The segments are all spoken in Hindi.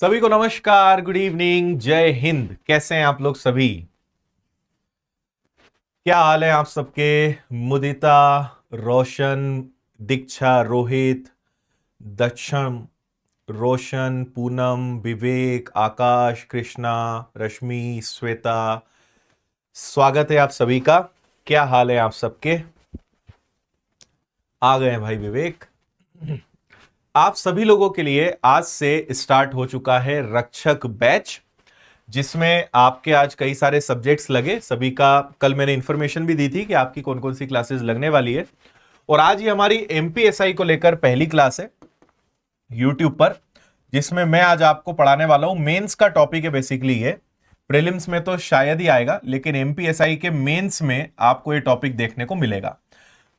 सभी को नमस्कार, गुड इवनिंग, जय हिंद। कैसे हैं आप लोग सभी? क्या हाल है आप सबके? मुदिता, रोशन, दीक्षा, रोहित, दक्षण, रोशन, पूनम, विवेक, आकाश, कृष्णा, रश्मि, श्वेता, स्वागत है आप सभी का। क्या हाल है आप सबके? आ गए हैं भाई विवेक। आप सभी लोगों के लिए आज से स्टार्ट हो चुका है रक्षक बैच, जिसमें आपके आज कई सारे सब्जेक्ट्स लगे। सभी का कल मैंने इंफॉर्मेशन भी दी थी कि आपकी कौन कौन सी क्लासेस लगने वाली है। और आज ये हमारी एमपीएसआई को लेकर पहली क्लास है यूट्यूब पर, जिसमें मैं आज आपको पढ़ाने वाला हूं। मेंस का टॉपिक है बेसिकली ये। प्रीलिम्स में तो शायद ही आएगा, लेकिन एमपीएसआई के मेंस में आपको ये टॉपिक देखने को मिलेगा।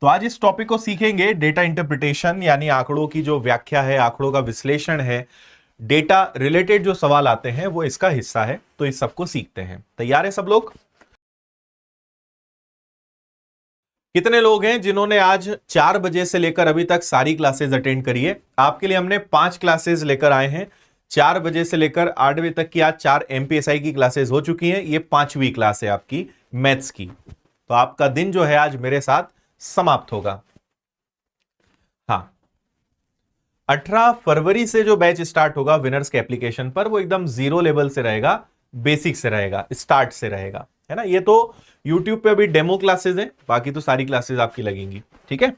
तो आज इस टॉपिक को सीखेंगे, डेटा इंटरप्रिटेशन, यानी आंकड़ों की जो व्याख्या है, आंकड़ों का विश्लेषण है, डेटा रिलेटेड जो सवाल आते हैं वो इसका हिस्सा है। तो इस सबको सीखते हैं। तैयार है सब लोग? कितने लोग हैं जिन्होंने आज 4 बजे से लेकर अभी तक सारी क्लासेस अटेंड करी है? आपके लिए हमने 5 क्लासेस लेकर आए हैं। 4 बजे से लेकर 8 बजे तक की आज 4 एमपीएसआई की क्लासेस हो चुकी हैं। ये 5वीं क्लास है आपकी मैथ्स की। तो आपका दिन जो है आज मेरे साथ समाप्त होगा। हाँ, 18 फरवरी से जो बैच स्टार्ट होगा विनर्स के एप्लीकेशन पर, वो एकदम जीरो लेवल से रहेगा, बेसिक से रहेगा, स्टार्ट से रहेगा, है ना। ये तो यूट्यूब पे अभी डेमो क्लासेस है, बाकी तो सारी क्लासेस आपकी लगेंगी, ठीक है।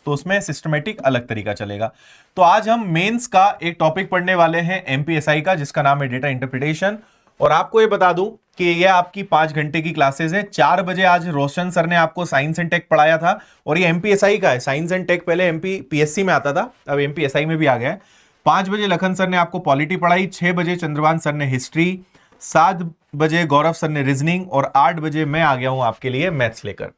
तो उसमें सिस्टमेटिक अलग तरीका चलेगा। तो आज हम मेंस का एक टॉपिक पढ़ने वाले हैं एमपीएसआई का, जिसका नाम है डेटा इंटरप्रिटेशन। और आपको ये बता दूं कि यह आपकी 5 घंटे की क्लासेस है। 4 बजे आज रोशन सर ने आपको साइंस एंड टेक पढ़ाया था, और ये एमपीएसआई का है। साइंस एंड टेक पहले एमपीपीएससी में आता था, अब एमपीएसआई में भी आ गया है। 5 बजे लखन सर ने आपको पॉलिटी पढ़ाई, 6 बजे चंद्रभान सर ने हिस्ट्री, 7 बजे गौरव सर ने रीजनिंग, और 8 बजे मैं आ गया हूं आपके लिए मैथ्स लेकर,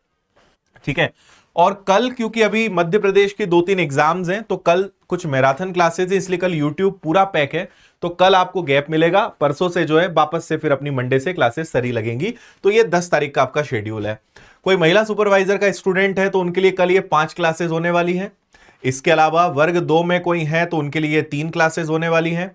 ठीक है। और कल क्योंकि अभी मध्य प्रदेश के 2-3 एग्जाम्स हैं, तो कल कुछ मैराथन क्लासेस है, इसलिए कल यूट्यूब पूरा पैक है। तो कल आपको गैप मिलेगा। परसों से जो है वापस से फिर अपनी मंडे से क्लासेस सरी लगेंगी। तो ये 10 तारीख का आपका शेड्यूल है। कोई महिला सुपरवाइजर का स्टूडेंट है तो उनके लिए कल ये 5 क्लासेस होने वाली है। इसके अलावा वर्ग 2 में कोई है तो उनके लिए 3 क्लासेस होने वाली हैं।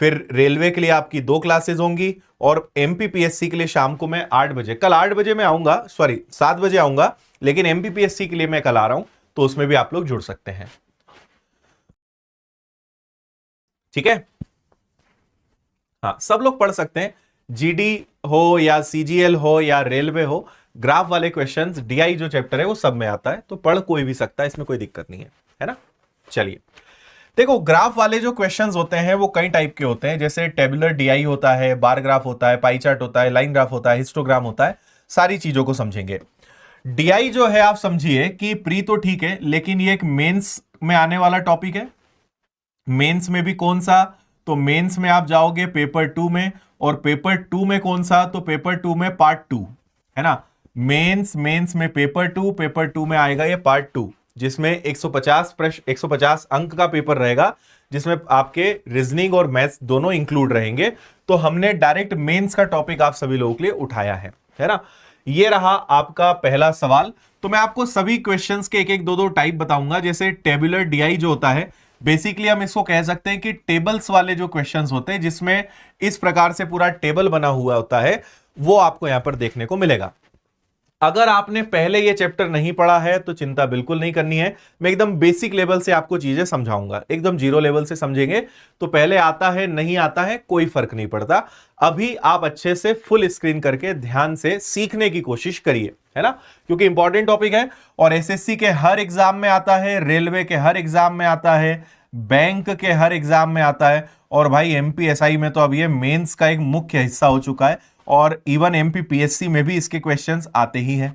फिर रेलवे के लिए आपकी 2 क्लासेस होंगी, और एमपीपीएससी के लिए शाम को मैं 8 बजे, कल 8 बजे मैं आऊंगा, सॉरी 7 बजे आऊंगा, लेकिन एमपीपीएससी के लिए मैं कल आ रहा हूं, तो उसमें भी आप लोग जुड़ सकते हैं, ठीक है। हाँ, सब लोग पढ़ सकते हैं। जीडी हो या सीजीएल हो या रेलवे हो, ग्राफ वाले क्वेश्चंस, डीआई जो चैप्टर है वो सब में आता है, तो पढ़ कोई भी सकता है, इसमें कोई दिक्कत नहीं है ना। चलिए देखो, ग्राफ वाले जो क्वेश्चंस होते हैं वो कई टाइप के होते हैं। जैसे टेबुलर डीआई होता है, बार ग्राफ होता है, पाई चार्ट होता है, लाइन ग्राफ होता है, हिस्टोग्राम होता है। सारी चीजों को समझेंगे। डीआई जो है, आप समझिए कि प्री तो ठीक है, लेकिन ये एक मेंस में आने वाला टॉपिक है। मेंस में भी कौन सा? तो मेंस में आप जाओगे पेपर 2 में, और पेपर 2 में कौन सा? तो पेपर 2 में पार्ट 2, है ना। मेंस में पेपर 2 में आएगा ये पार्ट 2, जिसमें 150 प्रश्न, 150 अंक का पेपर रहेगा, जिसमें आपके रीजनिंग और मैथ्स दोनों इंक्लूड रहेंगे। तो हमने डायरेक्ट मेंस का टॉपिक आप सभी लोगों के लिए उठाया है ना। ये रहा आपका पहला सवाल। तो मैं आपको सभी क्वेश्चंस के एक एक दो दो टाइप बताऊंगा। जैसे टेबुलर डीआई जो होता है, बेसिकली हम इसको कह सकते हैं कि टेबल्स वाले जो क्वेश्चंस होते हैं, जिसमें इस प्रकार से पूरा टेबल बना हुआ होता है, वो आपको यहां पर देखने को मिलेगा। अगर आपने पहले ये चैप्टर नहीं पढ़ा है तो चिंता बिल्कुल नहीं करनी है। मैं एकदम बेसिक लेवल से आपको चीजें समझाऊंगा, एकदम जीरो लेवल से समझेंगे। तो पहले आता है नहीं आता है कोई फर्क नहीं पड़ता। अभी आप अच्छे से फुल स्क्रीन करके ध्यान से सीखने की कोशिश करिए, है ना, क्योंकि इंपॉर्टेंट टॉपिक है। और एसएससी के हर एग्जाम में आता है, रेलवे के हर एग्जाम में आता है, बैंक के हर एग्जाम में आता है, और भाई एमपीएसआई में तो अब ये मेंस का एक मुख्य हिस्सा हो चुका है, और इवन एमपीपीएससी में भी इसके क्वेश्चंस आते ही हैं।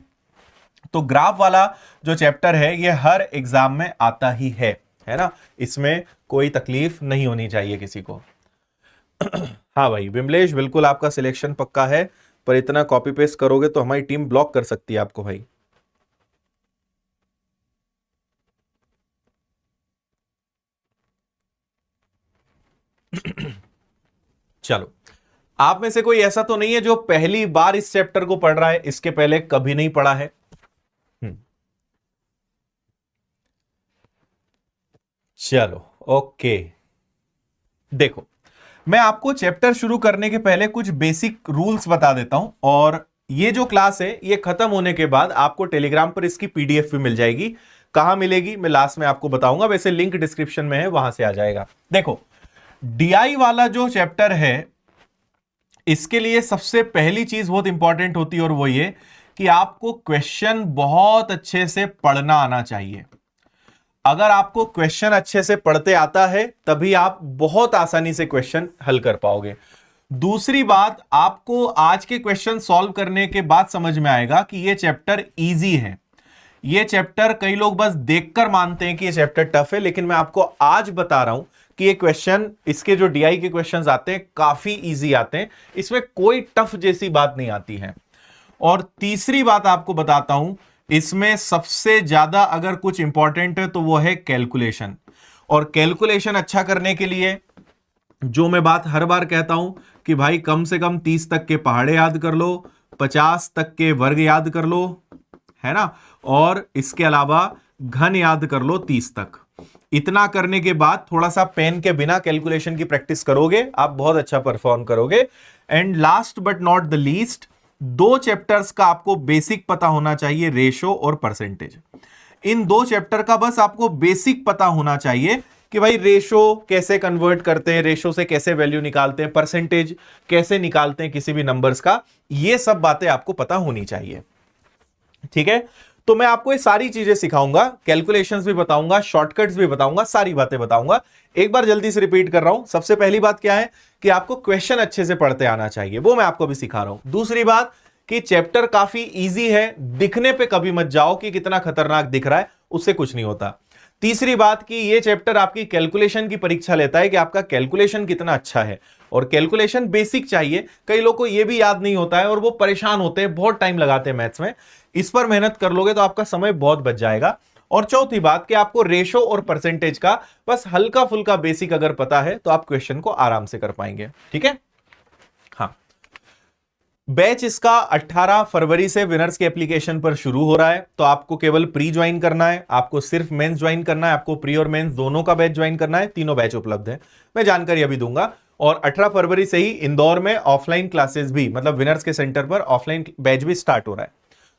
तो ग्राफ वाला जो चैप्टर है ये हर एग्जाम में आता ही है ना। इसमें कोई तकलीफ नहीं होनी चाहिए किसी को। हाँ भाई विमलेश, बिल्कुल आपका सिलेक्शन पक्का है, पर इतना कॉपी पेस्ट करोगे तो हमारी टीम ब्लॉक कर सकती है आपको भाई। चलो, आप में से कोई ऐसा तो नहीं है जो पहली बार इस चैप्टर को पढ़ रहा है, इसके पहले कभी नहीं पढ़ा है? चलो ओके। देखो, मैं आपको चैप्टर शुरू करने के पहले कुछ बेसिक रूल्स बता देता हूं, और ये जो क्लास है ये खत्म होने के बाद आपको टेलीग्राम पर इसकी पीडीएफ भी मिल जाएगी। कहां मिलेगी मैं लास्ट में आपको बताऊंगा, वैसे लिंक डिस्क्रिप्शन में है, वहां से आ जाएगा। देखो, डीआई वाला जो चैप्टर है इसके लिए सबसे पहली चीज बहुत इंपॉर्टेंट होती है, और वो ये कि आपको क्वेश्चन बहुत अच्छे से पढ़ना आना चाहिए। अगर आपको क्वेश्चन अच्छे से पढ़ते आता है तभी आप बहुत आसानी से क्वेश्चन हल कर पाओगे। दूसरी बात, आपको आज के क्वेश्चन सॉल्व करने के बाद समझ में आएगा कि ये चैप्टर इजी है। ये चैप्टर कई लोग बस देखकर मानते हैं कि ये चैप्टर टफ है, लेकिन मैं आपको आज बता रहा हूं कि ये क्वेश्चन, इसके जो डीआई के क्वेश्चंस आते हैं काफी इजी आते हैं, इसमें कोई टफ जैसी बात नहीं आती है। और तीसरी बात आपको बताता हूं, इसमें सबसे ज्यादा अगर कुछ इंपॉर्टेंट है तो वो है कैलकुलेशन। और कैलकुलेशन अच्छा करने के लिए जो मैं बात हर बार कहता हूं कि भाई कम से कम 30 तक के पहाड़े याद कर लो, 50 तक के वर्ग याद कर लो, है ना, और इसके अलावा घन याद कर लो 30 तक। इतना करने के बाद थोड़ा सा पेन के बिना कैलकुलेशन की प्रैक्टिस करोगे, आप बहुत अच्छा परफॉर्म करोगे। And last but not the least, 2 chapters का आपको बेसिक पता होना चाहिए, रेशो और परसेंटेज। इन 2 चैप्टर का बस आपको बेसिक पता होना चाहिए कि भाई रेशो कैसे कन्वर्ट करते हैं, रेशो से कैसे वैल्यू निकालते हैं, परसेंटेज कैसे निकालते हैं किसी भी नंबर्स का, ये सब बातें आपको पता होनी चाहिए। ठीक है, तो मैं आपको ये सारी चीजें सिखाऊंगा, कैलकुलेशंस भी बताऊंगा, शॉर्टकट्स भी बताऊंगा, सारी बातें बताऊंगा। एक बार जल्दी से रिपीट कर रहा हूं। सबसे पहली बात क्या है कि आपको क्वेश्चन अच्छे से पढ़ते आना चाहिए, वो मैं आपको अभी सिखा रहा हूं। दूसरी बात कि चैप्टर काफी इजी है, दिखने पे कभी मत जाओ कि कितना खतरनाक दिख रहा है, उससे कुछ नहीं होता। तीसरी बात कि ये चैप्टर आपकी कैलकुलेशन की परीक्षा लेता है कि आपका कैलकुलेशन कितना अच्छा है, और कैलकुलेशन बेसिक चाहिए। कई लोगों को ये भी याद नहीं होता है और वो परेशान होते हैं, बहुत टाइम लगाते हैं मैथ्स में। इस पर मेहनत कर लोगे तो आपका समय बहुत बच जाएगा। और चौथी बात कि आपको रेशो और परसेंटेज का बस हल्का फुल्का बेसिक अगर पता है तो आप क्वेश्चन को आराम से कर पाएंगे। ठीक है, हाँ। बैच इसका 18 फरवरी से विनर्स के एप्लीकेशन पर शुरू हो रहा है, तो आपको केवल प्री ज्वाइन करना है, आपको सिर्फ मेंस ज्वाइन करना है, आपको प्री और मेंस दोनों का बैच ज्वाइन करना है। तीनों बैच उपलब्ध है, मैं जानकारी अभी दूंगा। और 18 फरवरी से ही इंदौर में ऑफलाइन क्लासेस भी, मतलब विनर्स के सेंटर पर ऑफलाइन बैच भी स्टार्ट हो रहा है।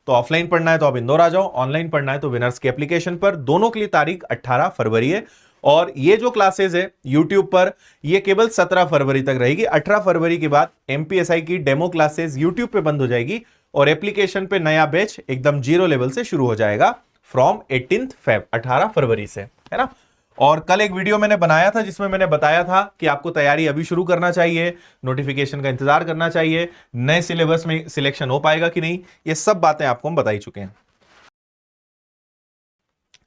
तो ऑफलाइन पढ़ना है तो आप इंदौर आ जाओ, ऑनलाइन पढ़ना है तो विनर्स के एप्लीकेशन पर। दोनों के लिए तारीख 18 फरवरी है। और ये जो क्लासेस है यूट्यूब पर, ये केवल 17 फरवरी तक रहेगी। 18 फरवरी के बाद एमपीएसआई की डेमो क्लासेस यूट्यूब पे बंद हो जाएगी और एप्लीकेशन पे नया बैच एकदम 0 लेवल से शुरू हो जाएगा फ्रॉम 18 फरवरी से, है ना। और कल एक वीडियो मैंने बनाया था जिसमें मैंने बताया था कि आपको तैयारी अभी शुरू करना चाहिए, नोटिफिकेशन का इंतजार करना चाहिए, नए सिलेबस में सिलेक्शन हो पाएगा कि नहीं, ये सब बातें आपको हम बता ही चुके हैं।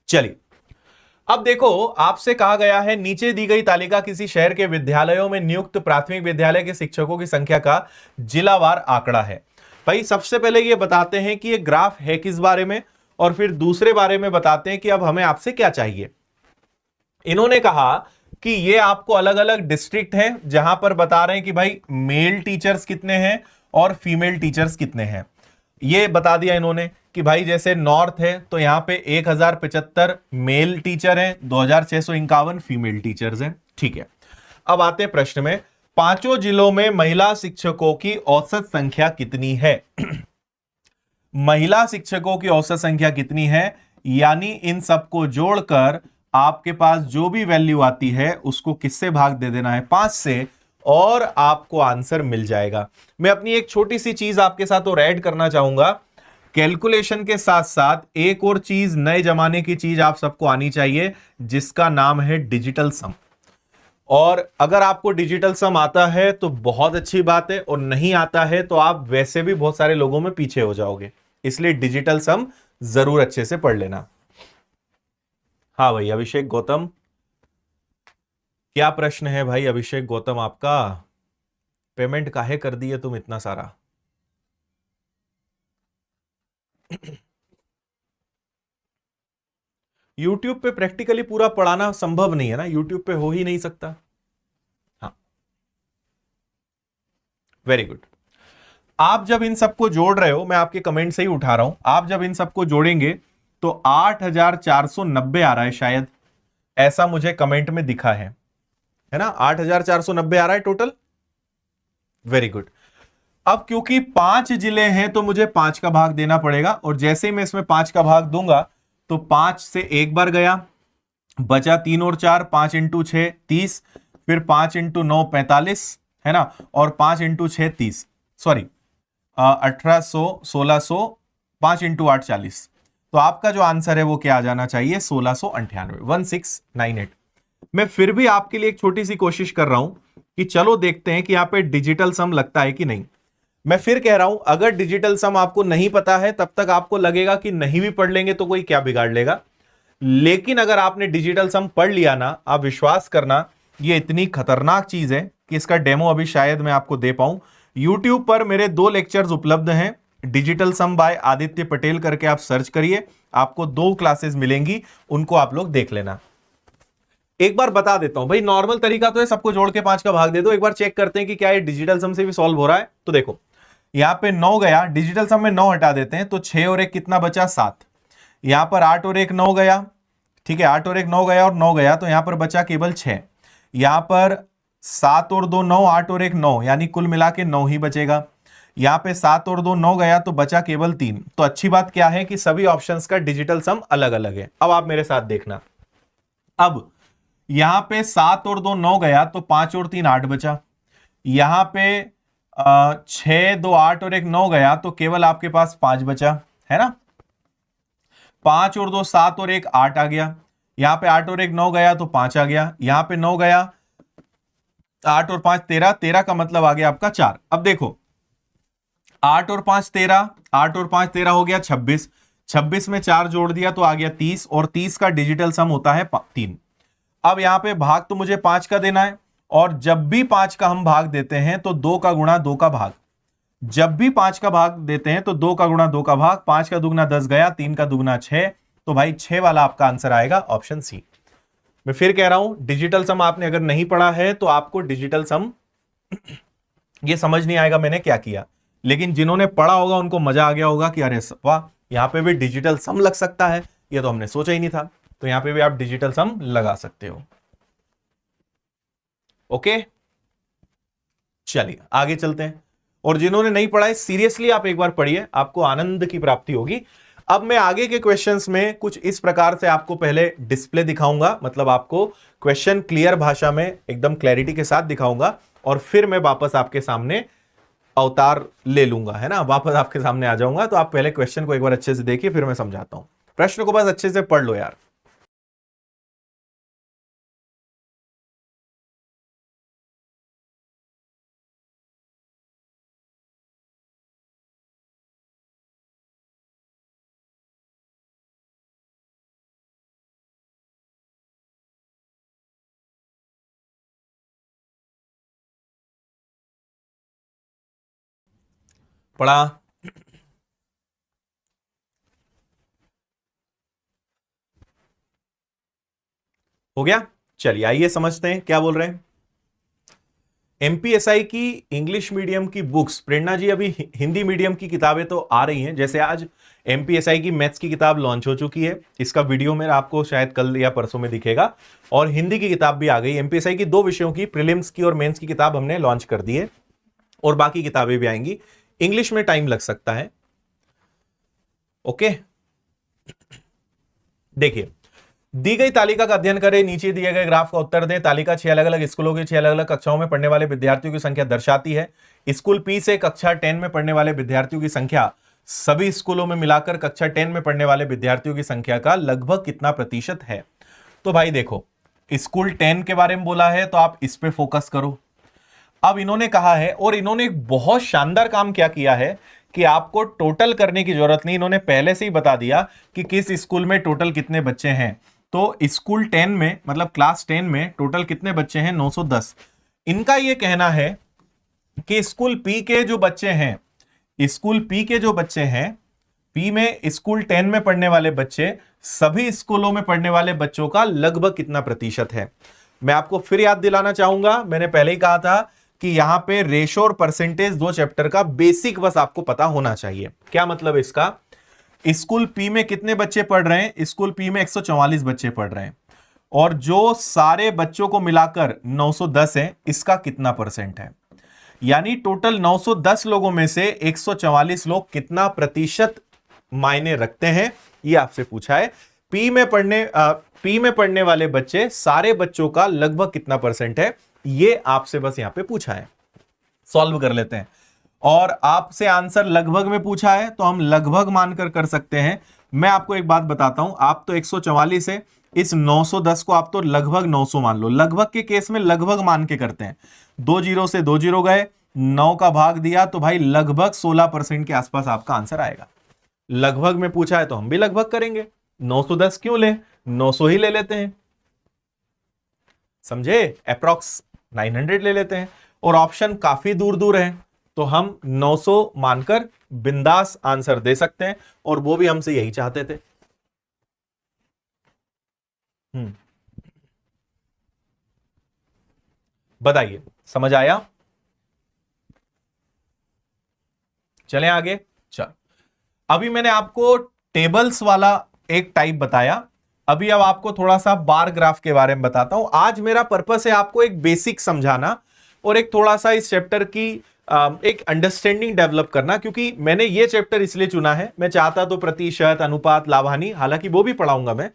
चलिए, अब देखो, आपसे कहा गया है नीचे दी गई तालिका किसी शहर के विद्यालयों में नियुक्त प्राथमिक विद्यालय के शिक्षकों की संख्या का जिलावार आंकड़ा है। भाई सबसे पहले ये बताते हैं कि ये ग्राफ है किस बारे में, और फिर दूसरे बारे में बताते हैं कि अब हमें आपसे क्या चाहिए। इन्होंने कहा कि ये आपको अलग अलग डिस्ट्रिक्ट हैं जहां पर बता रहे हैं कि भाई मेल टीचर्स कितने हैं और फीमेल टीचर्स कितने हैं। ये बता दिया इन्होंने कि भाई जैसे नॉर्थ है तो यहां पे 1075 मेल टीचर हैं, 2651 फीमेल टीचर्स हैं। ठीक है, अब आते हैं प्रश्न में। 5 जिलों में महिला शिक्षकों की औसत संख्या कितनी है? महिला शिक्षकों की औसत संख्या कितनी है, यानी इन सबको जोड़कर आपके पास जो भी वैल्यू आती है उसको किससे भाग दे देना है, 5 से, और आपको आंसर मिल जाएगा। मैं अपनी एक छोटी सी चीज आपके साथ और ऐड करना चाहूंगा। कैलकुलेशन के साथ साथ एक और चीज, नए जमाने की चीज आप सबको आनी चाहिए, जिसका नाम है डिजिटल सम। और अगर आपको डिजिटल सम आता है तो बहुत अच्छी बात है, और नहीं आता है तो आप वैसे भी बहुत सारे लोगों में पीछे हो जाओगे। इसलिए डिजिटल सम जरूर अच्छे से पढ़ लेना। हाँ भाई अभिषेक गौतम, क्या प्रश्न है भाई अभिषेक गौतम आपका? पेमेंट काहे कर दिए तुम इतना सारा? यूट्यूब पे प्रैक्टिकली पूरा पढ़ाना संभव नहीं है ना, यूट्यूब पे हो ही नहीं सकता। हाँ, वेरी गुड। आप जब इन सबको जोड़ रहे हो, मैं आपके कमेंट से ही उठा रहा हूं, आप जब इन सबको जोड़ेंगे तो 8490 आ रहा है शायद, ऐसा मुझे कमेंट में दिखा है। है ना, 8,490 आ रहा है टोटल। Very good. अब क्योंकि 5 जिले हैं तो मुझे 5 का भाग देना पड़ेगा, और जैसे ही मैं इसमें 5 का भाग दूंगा तो 5 से एक बार गया, बचा 3 और 4, 5 इंटू 6 30, फिर 5 इंटू 9 45, है ना, और 5 इंटू 6 30, सॉरी 1800 1600, 5 इंटू 8 40। तो आपका जो आंसर है वो क्या आ जाना चाहिए, 1698, 1698। मैं फिर भी आपके लिए एक छोटी सी कोशिश कर रहा हूं कि चलो देखते हैं कि यहां पे डिजिटल सम लगता है कि नहीं। मैं फिर कह रहा हूं, अगर डिजिटल सम आपको नहीं पता है तब तक आपको लगेगा कि नहीं भी पढ़ लेंगे तो कोई क्या बिगाड़ लेगा, लेकिन अगर आपने डिजिटल सम पढ़ लिया ना, आप विश्वास करना ये इतनी खतरनाक चीज है कि इसका डेमो अभी शायद मैं आपको दे पाऊं। यूट्यूब पर मेरे 2 लेक्चर्स उपलब्ध हैं, डिजिटल सम बाय आदित्य पटेल करके आप सर्च करिए, आपको 2 क्लासेस मिलेंगी, उनको आप लोग देख लेना। एक बार बता देता हूं भाई, नॉर्मल तरीका तो है सबको जोड़ के 5 का भाग दे दो, एक बार चेक करते हैं कि क्या ये डिजिटल सम से भी सॉल्व हो रहा है। तो देखो यहां पे 9 गया, डिजिटल सम में 9 हटा देते हैं तो 6 और 1 कितना बचा, 7। यहां पर 8 और 1 9 गया, ठीक है, 8 और 1 9 गया और 9 गया, तो यहां पर बचा केवल 6। यहां पर 7 और 2 9, 8 और 1 9, यानी कुल मिला के 9 ही बचेगा। यहां पे 7 और 2 9 गया तो बचा केवल 3। तो अच्छी बात क्या है कि सभी ऑप्शंस का डिजिटल सम अलग अलग है। अब आप मेरे साथ देखना, अब यहां पे 7 और 2 9 गया तो 5 और 3 8 बचा। यहां पे 6 2 8 और 1 9 गया तो केवल आपके पास 5 बचा, है ना। 5 और 2 7 और 1 8 आ गया। यहां पे 8 और 1 9 गया तो 5 आ गया। यहां पे 9 गया, 8 और 5 13, 13 का मतलब आ गया आपका 4। अब देखो 8 और 5 13, 8 और 5 13 हो गया 26, 26 में 4 जोड़ दिया तो आ गया 30, और 30 का डिजिटल सम होता है 3। अब यहां पे भाग तो मुझे 5 का देना है, और जब भी 5 का हम भाग देते हैं तो 2 का गुणा 2 का भाग, जब भी 5 का भाग देते हैं तो 2 का गुणा 2 का भाग, 5 का दुगना 10 गया, 3 का दुगना 6, तो भाई 6 वाला आपका आंसर आएगा ऑप्शन सी। मैं फिर कह रहा हूं, डिजिटल सम आपने अगर नहीं पढ़ा है तो आपको डिजिटल सम ये समझ नहीं आएगा मैंने क्या किया, लेकिन जिन्होंने पढ़ा होगा उनको मजा आ गया होगा कि अरे वाह, यहां पे भी डिजिटल सम लग सकता है, ये तो हमने सोचा ही नहीं था। तो यहां पे भी आप डिजिटल सम लगा सकते हो। ओके, चलिए आगे चलते हैं। और जिन्होंने नहीं पढ़ा है सीरियसली आप एक बार पढ़िए, आपको आनंद की प्राप्ति होगी। अब मैं आगे के क्वेश्चंस में कुछ इस प्रकार से आपको पहले डिस्प्ले दिखाऊंगा, मतलब आपको क्वेश्चन क्लियर भाषा में एकदम क्लैरिटी के साथ दिखाऊंगा, और फिर मैं वापस आपके सामने अवतार ले लूंगा, है ना, वापस आपके सामने आ जाऊंगा। तो आप पहले क्वेश्चन को एक बार अच्छे से देखिए, फिर मैं समझाता हूं। प्रश्न को बस अच्छे से पढ़ लो यार। पढ़ा हो गया। चलिए आइए समझते हैं क्या बोल रहे हैं। एमपीएसआई की इंग्लिश मीडियम की बुक्स, प्रेरणा जी अभी हिंदी मीडियम की किताबें तो आ रही हैं, जैसे आज एमपीएसआई की मैथ्स की किताब लॉन्च हो चुकी है, इसका वीडियो मेरा आपको शायद कल या परसों में दिखेगा, और हिंदी की किताब भी आ गई। एमपीएसआई की 2 विषयों की, प्रीलिम्स की और मेंस की किताब हमने लॉन्च कर दी है, और बाकी किताबें भी आएंगी। इंग्लिश में टाइम लग सकता है। ओके, देखिए दी गई तालिका का अध्ययन करें, नीचे दिए गए ग्राफ का उत्तर दें। तालिका 6 अलग अलग स्कूलों की 6 अलग अलग कक्षाओं में पढ़ने वाले विद्यार्थियों की संख्या दर्शाती है। स्कूल पी से कक्षा 10 में पढ़ने वाले विद्यार्थियों की संख्या सभी स्कूलों में मिलाकर कक्षा 10 में पढ़ने वाले विद्यार्थियों की संख्या का लगभग कितना प्रतिशत है। तो भाई देखो, स्कूल 10 के बारे में बोला है तो आप इस पे फोकस करो। अब इन्होंने कहा है, और इन्होंने एक बहुत शानदार काम क्या किया है कि आपको टोटल करने की जरूरत नहीं, इन्होंने पहले से ही बता दिया कि किस स्कूल में टोटल कितने बच्चे हैं। तो स्कूल 10 में, मतलब क्लास 10 में टोटल कितने बच्चे हैं, 910। इनका यह कहना है कि स्कूल पी के जो बच्चे हैं, स्कूल पी के जो बच्चे हैं, पी में स्कूल 10 में पढ़ने वाले बच्चे सभी स्कूलों में पढ़ने वाले बच्चों का लगभग कितना प्रतिशत है। मैं आपको फिर याद दिलाना चाहूंगा, मैंने पहले ही कहा था कि यहां पे रेशो और परसेंटेज 2 चैप्टर का बेसिक बस आपको पता होना चाहिए। क्या मतलब इसका, स्कूल पी में कितने बच्चे पढ़ रहे हैं, स्कूल पी में 144 बच्चे पढ़ रहे हैं, और जो सारे बच्चों को मिलाकर 910 है, इसका कितना परसेंट है? यानी टोटल 910 लोगों में से 144 लोग कितना प्रतिशत मायने रखते हैं, यह आपसे पूछा है। पी में पढ़ने वाले बच्चे, सारे बच्चों का लगभग कितना परसेंट है, यह आपसे बस यहां पे पूछा है। सॉल्व कर लेते हैं। और आपसे आंसर लगभग में पूछा है तो हम लगभग मानकर कर सकते हैं। मैं आपको एक बात बताता हूं, आप तो 144 है, इस 910 को आप तो लगभग 900 मान लो। लगभग के केस में लगभग मान के करते हैं। 2 जीरो से 2 जीरो गए, 9 का भाग दिया तो भाई लगभग 16% के आसपास आपका आंसर आएगा। लगभग में पूछा है तो हम भी लगभग करेंगे। 910 क्यों ले, 900 ही ले लेते हैं, समझे? अप्रॉक्स 900 ले लेते हैं। और ऑप्शन काफी दूर दूर है तो हम 900 मानकर बिंदास आंसर दे सकते हैं, और वो भी हमसे यही चाहते थे। बताइए, समझ आया? चलें आगे। चल, अभी मैंने आपको टेबल्स वाला एक टाइप बताया। अभी अब आपको थोड़ा सा बार ग्राफ के बारे में बताता हूं। आज मेरा पर्पस है आपको एक बेसिक समझाना और एक थोड़ा सा इस चैप्टर की एक अंडरस्टैंडिंग डेवलप करना, क्योंकि मैंने ये चैप्टर इसलिए चुना है। मैं चाहता तो प्रतिशत, अनुपात, लाभानी, हालांकि वो भी पढ़ाऊंगा मैं,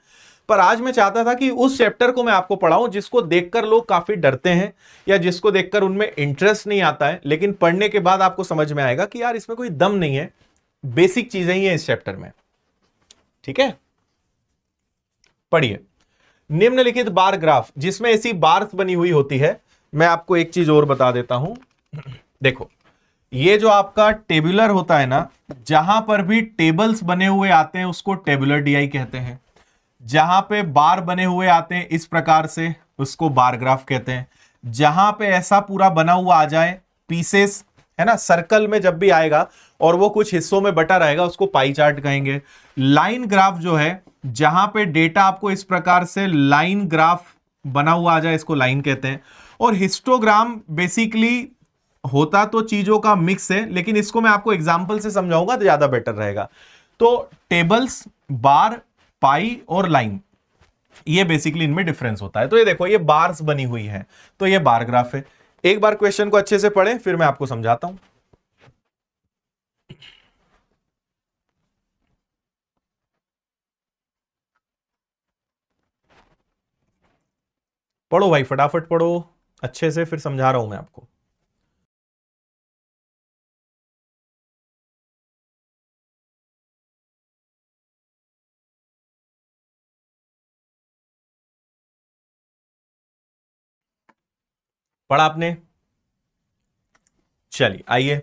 पर आज मैं चाहता था कि उस चैप्टर को मैं आपको पढ़ाऊं जिसको देखकर लोग काफी डरते हैं या जिसको देखकर उनमें इंटरेस्ट नहीं आता है, लेकिन पढ़ने के बाद आपको समझ में आएगा कि यार इसमें कोई दम नहीं है, बेसिक चीजें ही है इस चैप्टर में। ठीक है, पढ़िए। निम्नलिखित बार ग्राफ, जिसमें ऐसी बार्स बनी हुई होती है। मैं आपको एक चीज और बता देता हूं, देखो ये जो आपका टेबुलर होता है ना, जहां पर भी टेबल्स बने हुए आते हैं उसको टेबुलर डीआई कहते हैं। जहां पे बार बने हुए आते हैं इस प्रकार से, उसको बार ग्राफ कहते हैं। जहां पे ऐसा पूरा बना हुआ आ जाए, पीसेस है ना, सर्कल में जब भी आएगा और वो कुछ हिस्सों में बटा रहेगा, उसको पाई चार्ट कहेंगे। लाइन ग्राफ जो है, जहां पे डेटा आपको इस प्रकार से लाइन ग्राफ बना हुआ आ जाए, इसको लाइन कहते हैं। और हिस्टोग्राम बेसिकली होता तो चीजों का मिक्स है, लेकिन इसको मैं आपको एग्जांपल से समझाऊंगा तो ज्यादा बेटर रहेगा। तो टेबल्स, बार, पाई और लाइन, ये बेसिकली इनमें डिफरेंस होता है। तो ये देखो, ये बार्स बनी हुई है तो ये बार ग्राफ है। एक बार क्वेश्चन को अच्छे से पढ़ें, फिर मैं आपको समझाता हूं। पढ़ो भाई, फटाफट पढ़ो अच्छे से, फिर समझा रहा हूं मैं आपको। पढ़ा आपने? चलिए आइए।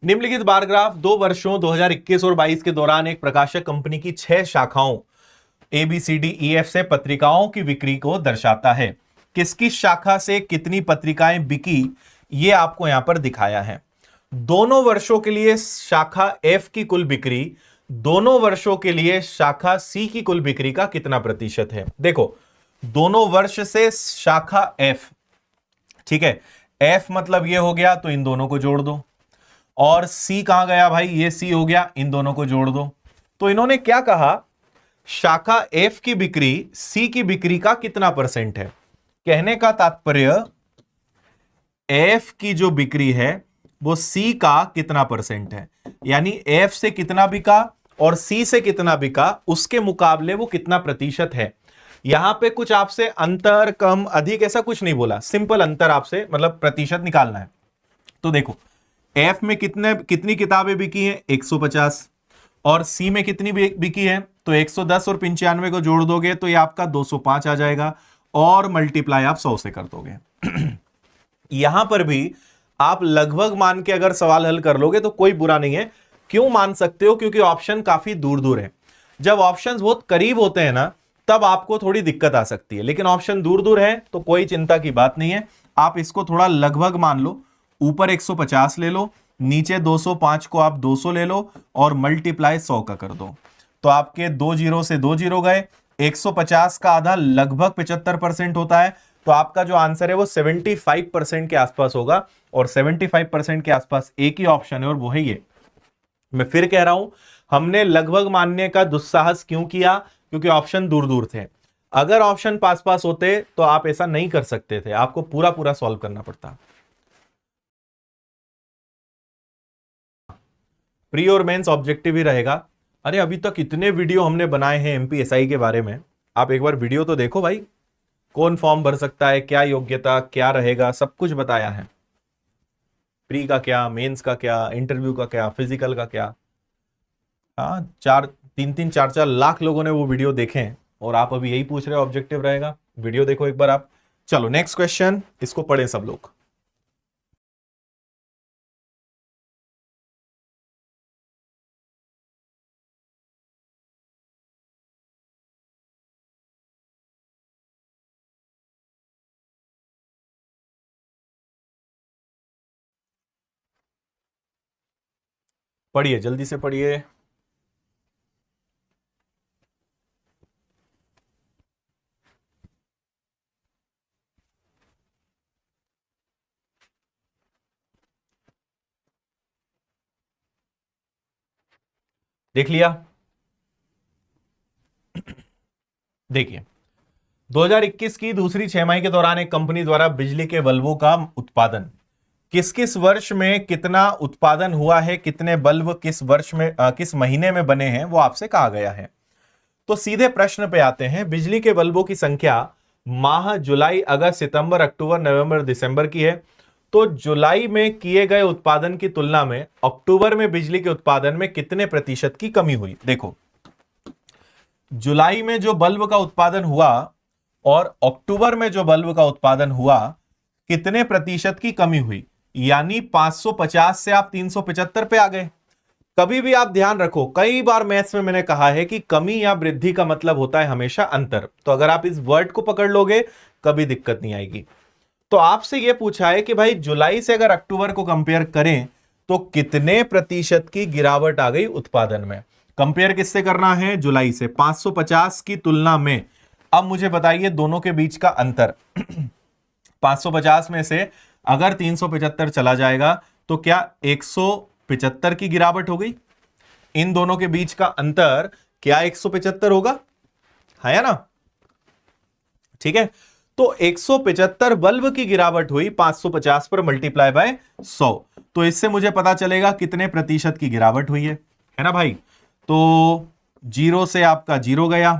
निम्नलिखित बार ग्राफ 2 वर्षों 2021 और 22 के दौरान एक प्रकाशक कंपनी की 6 शाखाओं ABCDEF से पत्रिकाओं की बिक्री को दर्शाता है। किसकी शाखा से कितनी पत्रिकाएं बिकी, ये आपको यहां पर दिखाया है। दोनों वर्षों के लिए शाखा F की कुल बिक्री, दोनों वर्षों के लिए शाखा C की कुल बिक्री का कितना प्रतिशत है। देखो, दोनों वर्ष से शाखा F, ठीक है, F मतलब ये हो गया तो इन दोनों को जोड़ दो, और C कहां गया भाई, ये C हो गया, इन दोनों को जोड़ दो। तो इन्होंने क्या कहा, शाखा F की बिक्री C की बिक्री का कितना परसेंट है। कहने का तात्पर्य F की जो बिक्री है वो C का कितना परसेंट है, यानी F से कितना बिका और C से कितना बिका, उसके मुकाबले वो कितना प्रतिशत है। यहां पे कुछ आपसे अंतर, कम, अधिक ऐसा कुछ नहीं बोला, सिंपल अंतर आपसे मतलब प्रतिशत निकालना है। तो देखो, F में कितनी किताबें बिकी हैं, 150, और C में कितनी बिकी है, तो 110 और 95 को जोड़ दोगे तो ये आपका 205 आ जाएगा, और मल्टीप्लाई आप 100 से कर दोगे। यहां पर भी आप लगभग मान के अगर सवाल हल कर लोगे तो कोई बुरा नहीं है। क्यों मान सकते हो, क्योंकि ऑप्शन काफी दूर दूर है। जब ऑप्शंस बहुत करीब होते हैं ना, तब आपको थोड़ी दिक्कत आ सकती है, लेकिन ऑप्शन दूर दूर है तो कोई चिंता की बात नहीं है। आप इसको थोड़ा लगभग मान लो, ऊपर 150 ले लो, नीचे 205 को आप 200 ले लो और मल्टीप्लाई 100 का कर दो, तो आपके 2 जीरो से 2 जीरो गए। 150 का आधा लगभग 75% होता है, तो आपका जो आंसर है वो 75% के आसपास होगा, और 75% के आसपास एक ही ऑप्शन है और वो है ये। मैं फिर कह रहा हूं, हमने लगभग मानने का दुस्साहस क्यों किया, क्योंकि ऑप्शन दूर दूर थे। अगर ऑप्शन पास पास होते तो आप ऐसा नहीं कर सकते थे, आपको पूरा पूरा सॉल्व करना पड़ता। प्री और मेंस ऑब्जेक्टिव ही रहेगा। अरे अभी तक इतने वीडियो हमने बनाए हैं एमपीएसआई के बारे में, आप एक बार वीडियो तो देखो भाई। कौन फॉर्म भर सकता है, क्या योग्यता क्या रहेगा, सब कुछ बताया है। प्री का क्या, मेंस का क्या, इंटरव्यू का क्या, फिजिकल का क्या। हाँ, 4 लाख लोगों ने वो वीडियो देखे हैं और आप अभी यही पूछ रहे हो ऑब्जेक्टिव रहेगा। वीडियो देखो एक बार आप। चलो नेक्स्ट क्वेश्चन, इसको पढ़ें सब लोग। पढ़िए, जल्दी से पढ़िए। देख लिया? देखिए, 2021 की दूसरी छमाही के दौरान एक कंपनी द्वारा बिजली के बल्बों का उत्पादन किस किस वर्ष में कितना उत्पादन हुआ है, कितने बल्ब किस वर्ष में किस महीने में बने हैं, वो आपसे कहा गया है। तो सीधे प्रश्न पे आते हैं। बिजली के बल्बों की संख्या माह जुलाई, अगस्त, सितंबर, अक्टूबर, नवंबर, दिसंबर की है। तो जुलाई में किए गए उत्पादन की तुलना में अक्टूबर में बिजली के उत्पादन में कितने प्रतिशत की कमी हुई? देखो, जुलाई में जो बल्ब का उत्पादन हुआ और अक्टूबर में जो बल्ब का उत्पादन हुआ, कितने प्रतिशत की कमी हुई? यानी 550 से आप 375 पे आ गए। कभी भी आप ध्यान रखो, कई बार मैथ्स में मैंने कहा है कि कमी या वृद्धि का मतलब होता है हमेशा अंतर। तो अगर आप इस वर्ड को पकड़ लोगे कभी दिक्कत नहीं आएगी। तो आपसे यह पूछा है कि भाई जुलाई से अगर अक्टूबर को कंपेयर करें तो कितने प्रतिशत की गिरावट आ गई उत्पादन में। कंपेयर किससे करना है? जुलाई से। 550 की तुलना में अब मुझे बताइए दोनों के बीच का अंतर। 550 में से अगर 375 चला जाएगा तो क्या 175 की गिरावट हो गई? इन दोनों के बीच का अंतर क्या 175 होगा? है या ना? ठीक है, तो 175 बल्ब की गिरावट हुई 550 पर मल्टीप्लाई बाय 100। तो इससे मुझे पता चलेगा कितने प्रतिशत की गिरावट हुई है ना भाई? तो 0 से आपका 0 गया,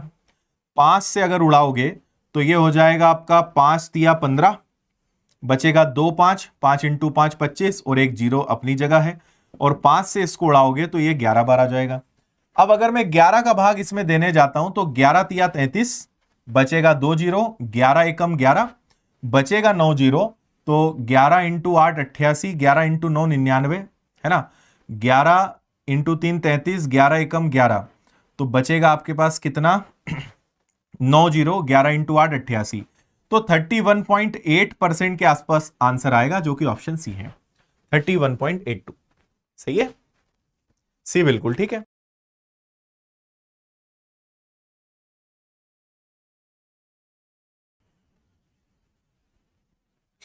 5 से अगर उड़ाओगे तो ये हो जाएगा आपका 5 तिया 15, बचेगा 2 5, 5 इंटू 5 25 और एक 0 अपनी जगह है। और 5 से इसको उड़ाओगे तो ये 11 बार आ जाएगा। अब अगर मैं 11 का भाग इसमें देने जाता हूं तो 11 तिया 33, बचेगा 2 0, 11 एकम 11, बचेगा 9 0। तो 11 इंटू 8 88, 11 इंटू 9 99, है ना? 11 इंटू 3 33, 11 एकम 11, तो बचेगा आपके पास कितना? 9 0, 11 इंटू 8 88। तो 31.8% के आसपास आंसर आएगा, जो कि ऑप्शन सी है, 31.82। सही है? सी बिल्कुल ठीक है।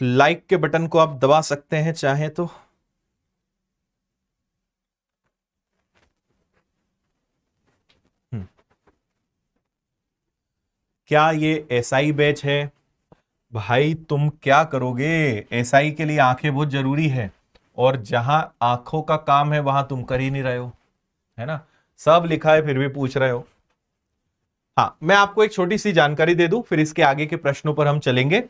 लाइक के बटन को आप दबा सकते हैं चाहे तो। क्या ये एसआई बैच है? भाई तुम क्या करोगे? एसआई के लिए आंखें बहुत जरूरी है, और जहां आंखों का काम है वहां तुम कर ही नहीं रहे हो, है ना? सब लिखा है फिर भी पूछ रहे हो। हाँ, मैं आपको एक छोटी सी जानकारी दे दूं, फिर इसके आगे के प्रश्नों पर हम चलेंगे।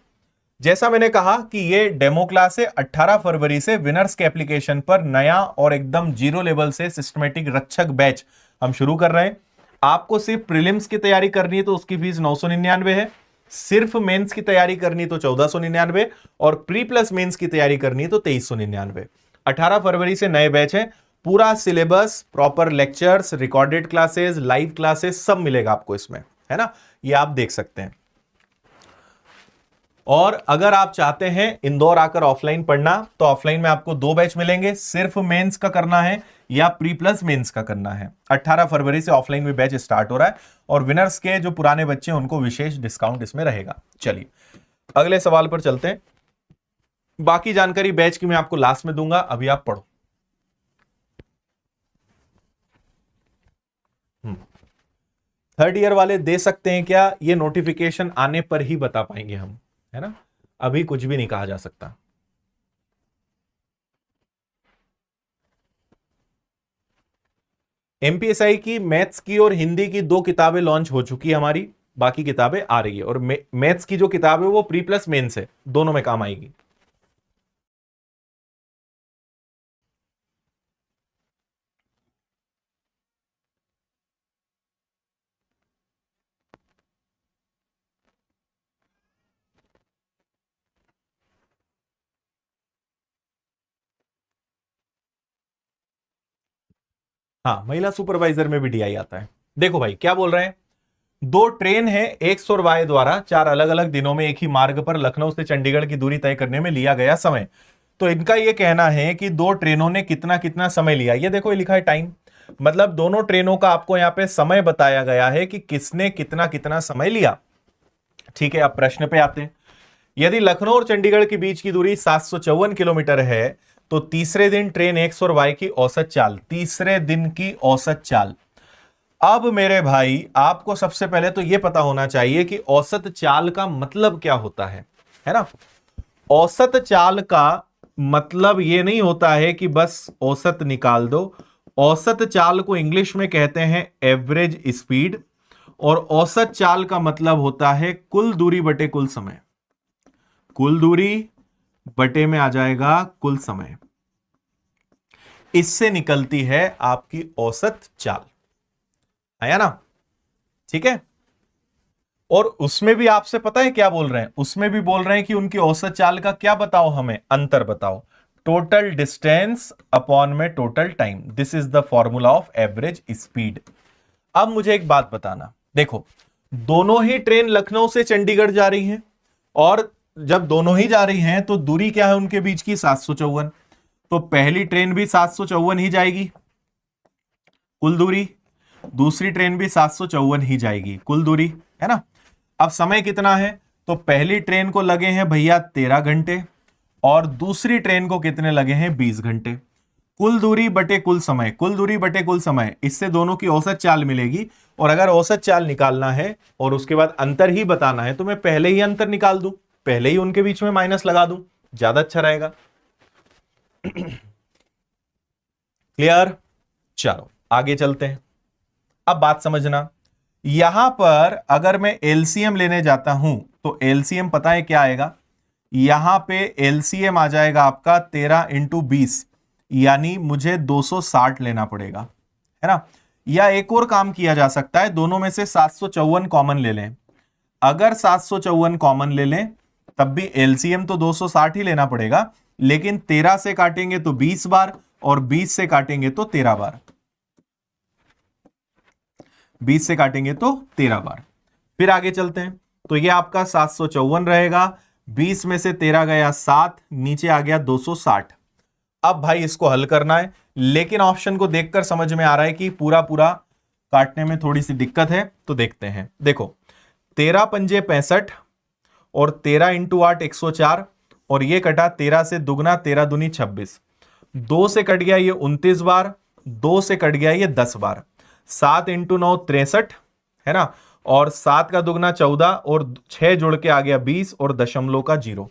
जैसा मैंने कहा कि ये डेमो क्लास है। 18 फरवरी से विनर्स के एप्लीकेशन पर नया और एकदम जीरो लेवल से सिस्टमेटिक रक्षक बैच हम शुरू कर रहे हैं। आपको सिर्फ प्रीलिम्स की तैयारी करनी है तो उसकी फीस 999 है। सिर्फ मेंस की तैयारी करनी तो 1499, और प्री प्लस मेंस की तैयारी करनी है तो 2399। 18 फरवरी से नए बैच है। पूरा syllabus, proper lectures, recorded classes, live classes सब मिलेगा आपको इसमें, है ना? ये आप देख सकते हैं। और अगर आप चाहते हैं इंदौर आकर ऑफलाइन पढ़ना तो ऑफलाइन में आपको 2 बैच मिलेंगे। सिर्फ मेंस का करना है या प्री प्लस मेंस का करना है। 18 फरवरी से ऑफलाइन में बैच स्टार्ट हो रहा है, और विनर्स के जो पुराने बच्चे हैं उनको विशेष डिस्काउंट इसमें रहेगा। चलिए अगले सवाल पर चलते हैं। बाकी जानकारी बैच की मैं आपको लास्ट में दूंगा, अभी आप पढ़ो। थर्ड ईयर वाले दे सकते हैं क्या? ये नोटिफिकेशन आने पर ही बता पाएंगे हम, है ना, अभी कुछ भी नहीं कहा जा सकता। एमपीएसआई की मैथ्स की और हिंदी की 2 किताबें लॉन्च हो चुकी है हमारी, बाकी किताबें आ रही है, और मैथ्स की जो किताब है वो प्री प्लस मेंस है, दोनों में काम आएगी। हाँ, महिला सुपरवाइजर में भी डीआई आता है। देखो भाई क्या बोल रहे हैं, 2 ट्रेन है एक्स और वाई द्वारा 4 अलग अलग दिनों में एक ही मार्ग पर लखनऊ से चंडीगढ़ की दूरी तय करने में लिया गया समय। तो इनका यह कहना है कि 2 ट्रेनों ने कितना कितना समय लिया। ये देखो ये लिखा है टाइम, मतलब दोनों ट्रेनों का आपको यहां पे समय बताया गया है कि किसने कितना कितना समय लिया। ठीक है, अब प्रश्न पे आते हैं। यदि लखनऊ और चंडीगढ़ के बीच की दूरी 754 किलोमीटर है, तो तीसरे दिन ट्रेन एक्स और वाई की औसत चाल, तीसरे दिन की औसत चाल। अब मेरे भाई आपको सबसे पहले तो यह पता होना चाहिए कि औसत चाल का मतलब क्या होता है ना। औसत चाल का मतलब यह नहीं होता है कि बस औसत निकाल दो। औसत चाल को इंग्लिश में कहते हैं एवरेज स्पीड, और औसत चाल का मतलब होता है कुल दूरी बटे कुल समय। कुल दूरी बटे में आ जाएगा कुल समय, इससे निकलती है आपकी औसत चाल। आया ना? ठीक है। और उसमें भी आपसे पता है क्या बोल रहे हैं, उसमें भी बोल रहे हैं कि उनकी औसत चाल का क्या बताओ, हमें अंतर बताओ। टोटल डिस्टेंस अपॉन में total time, this is the formula of average speed. अब मुझे एक बात बताना, देखो दोनों ही ट्रेन लखनऊ से चंडीगढ़ जा रही हैं, और जब दोनों ही जा रही हैं तो दूरी क्या है उनके बीच की, 754। तो पहली ट्रेन भी 754 ही जाएगी कुल दूरी, दूसरी ट्रेन भी 754 ही जाएगी कुल दूरी, है ना। अब समय कितना है, तो पहली ट्रेन को लगे हैं भैया 13 घंटे, और दूसरी ट्रेन को कितने लगे हैं, 20 घंटे। कुल दूरी बटे कुल समय, कुल दूरी बटे कुल समय, इससे दोनों की औसत चाल मिलेगी। और अगर औसत चाल निकालना है और उसके बाद अंतर ही बताना है, तो मैं पहले ही अंतर निकाल दूं, पहले ही उनके बीच में माइनस लगा दूं, ज्यादा अच्छा रहेगा। क्लियर? चलो आगे चलते हैं। अब बात समझना, यहां पर अगर मैं एलसीएम लेने जाता हूं तो एलसीएम पता है क्या आएगा, यहां पे एलसीएम आ जाएगा आपका 13 इंटू 20, यानी मुझे 260 लेना पड़ेगा, है ना। या एक और काम किया जा सकता है, दोनों में से 754 कॉमन ले लें। अगर 754 कॉमन ले लें तब भी एलसीएम तो 260 ही लेना पड़ेगा, लेकिन 13 से काटेंगे तो 20 बार, और 20 से काटेंगे तो 13 बार, 20 से काटेंगे तो 13 बार। फिर आगे चलते हैं, तो ये आपका 754 रहेगा, 20 में से 13 गया 7, नीचे आ गया 260। अब भाई इसको हल करना है, लेकिन ऑप्शन को देखकर समझ में आ रहा है कि पूरा पूरा काटने में थोड़ी सी दिक्कत है, तो देखते हैं। देखो 13 पंजे 65, और 13 इंटू 8 104, और ये कटा 13 से दुगना 13 दूनी 26, 2 से कट गया ये 29 बार, 2 से कट गया ये 10 बार, 7 इंटू 9 63, है ना, और 7 का दुगना 14, और 6 जुड़ के आ गया 20, और दशमलव का 0।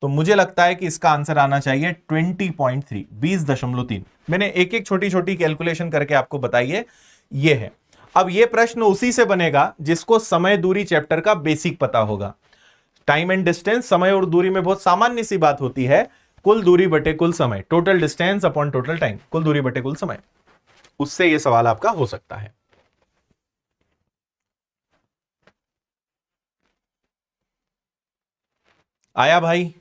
तो मुझे लगता है कि इसका आंसर आना चाहिए 20.3, 20.3। मैंने एक एक छोटी छोटी कैलकुलेशन करके आपको बताई है, ये है। अब ये प्रश्न उसी से बनेगा जिसको समय दूरी चैप्टर का बेसिक पता होगा। टाइम एंड डिस्टेंस, समय और दूरी में बहुत सामान्य सी बात होती है, कुल दूरी बटे कुल समय, total distance upon total time, कुल दूरी बटे कुल समय। उससे यह सवाल आपका हो सकता है। आया भाई,